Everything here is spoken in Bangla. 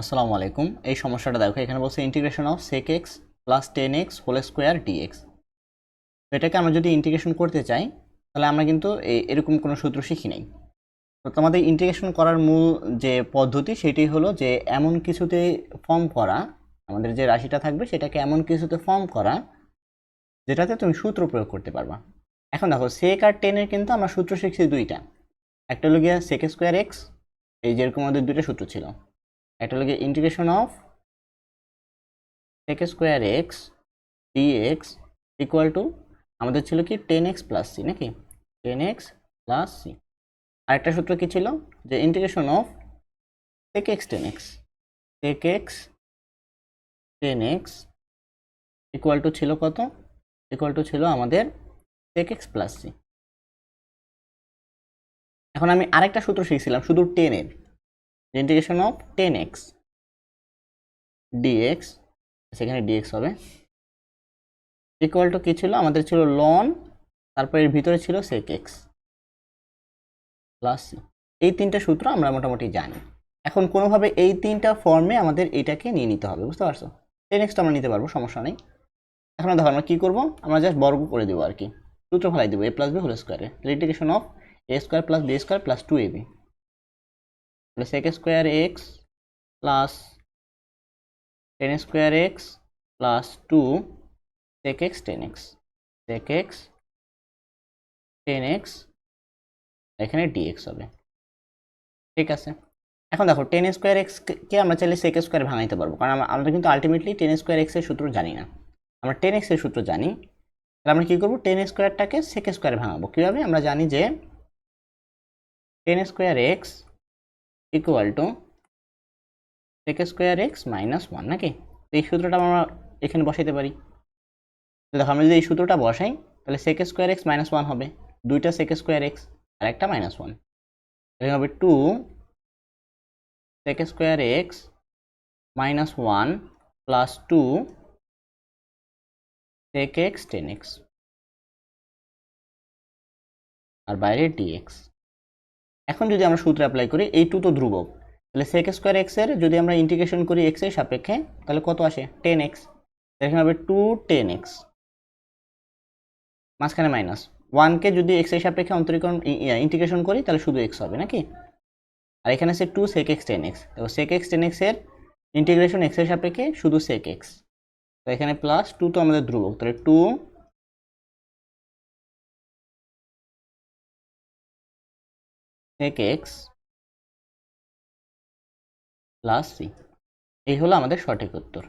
আসসালামু আলাইকুম। এই সমস্যাটা দেখো, এখানে বলছে integration of sec x plus 10x whole square dx। এটাকে আমরা যদি ইন্টিগ্রেশন করতে চাই তাহলে আমরা কিন্তু এরকম কোনো সূত্র শিখি নাই। তো তোমাদের ইন্টিগ্রেশন করার মূল যে পদ্ধতি সেটি হলো যে এমন কিছুতে ফর্ম করা, আমাদের যে রাশিটা থাকবে সেটাকে এমন কিছুতে ফর্ম করা যেটাতে তুমি সূত্র প্রয়োগ করতে পারবা। এখন দেখো sec আর 10 এর কিন্তু আমরা সূত্র শিখছি দুইটা। একটা হলো গিয়ে sec স্কোয়ার x, এই যেরকম আমাদের দুইটা সূত্র ছিল। একটা হলো গিয়ে integration of sec square x dx equal to আমাদের ছিল কি 10x প্লাস সি, নাকি 10x প্লাস সি। আরেকটা সূত্র কি ছিল, যে integration of sec x 10x, sec x 10x equal to ছিল কত, ইকুয়াল টু ছিল আমাদের sec x প্লাস সি। এখন আমি আরেকটা সূত্র শিখছিলাম শুধু 10 এর, ইন্টিগ্রেশন অফ 10x dx, সেখানে dx হবে ইকুয়াল টু কি ছিল, আমাদের ছিল লন, তারপর এর ভিতরে ছিল sec x প্লাস সি। এই তিনটা সূত্র আমরা মোটামুটি জানি। এখন কোনোভাবে এই তিনটা ফর্মে আমাদের এটাকে নিয়ে নিতে হবে, বুঝতে পারছো? 10x তো আমরা নিতে পারবো, সমস্যা নেই। এখন দেখো আমরা কি করব, আমরা জাস্ট বর্গ করে দেবো আর কি, সূত্র ফেলাই দেবো a প্লাস বি হোল স্কোয়ারে, integration of a square plus b square plus 2ab sec square x plus 10 square x plus 2 sec x 10x, sec x 10x এখানে dx হবে। ঠিক আছে, এখন দেখো 10 স্কোয়ার এক্স কে আমরা চাইলে sec স্কোয়ার ভাঙাইতে পারবো, কারণ আমরা কিন্তু আলটিমেটলি 10 স্কোয়ার এক্স এর সূত্র জানি না, আমরা 10x এর সূত্র জানি। তাহলে আমরা কি করবো, 10 স্কোয়ারটাকে sec স্কোয়ারে ভাঙাবো। কিভাবে, আমরা জানি যে 10 square x equal to sec square x minus 1, নাকি? তো এই সূত্রটা আমরা এখানে বসাইতে পারি। দেখো আমরা যদি এই সূত্রটা বসাই তাহলে sec স্কোয়ার এক্স মাইনাস 1 হবে, দুইটা sec স্কোয়ার এক্স আর একটা মাইনাস 1, এখানে হবে 2 sec square x minus 1 plus 2 sec x 10x আর বাইরে dx। এখন যদি আমরা সূত্র অ্যাপ্লাই করি, এই 2 তো ধ্রুবক, তাহলে sec স্কোয়ার x এর যদি আমরা ইন্টিগ্রেশন করি x এর সাপেক্ষে তাহলে কত আসে, 10x। এখানে হবে 2 10x, মাঝখানে মাইনাস 1 কে যদি x এর সাপেক্ষে অন্তরীকরণ ইন্টিগ্রেশন করি তাহলে শুধু x হবে, নাকি? আর এখানে আছে 2 sec x 10x, তো sec x 10x এর ইন্টিগ্রেশন x এর সাপেক্ষে শুধু sec x, তো এখানে প্লাস 2 তো আমাদের ধ্রুবক, তাহলে 2 sec x প্লাস সি। এই হলো আমাদের সঠিক উত্তর।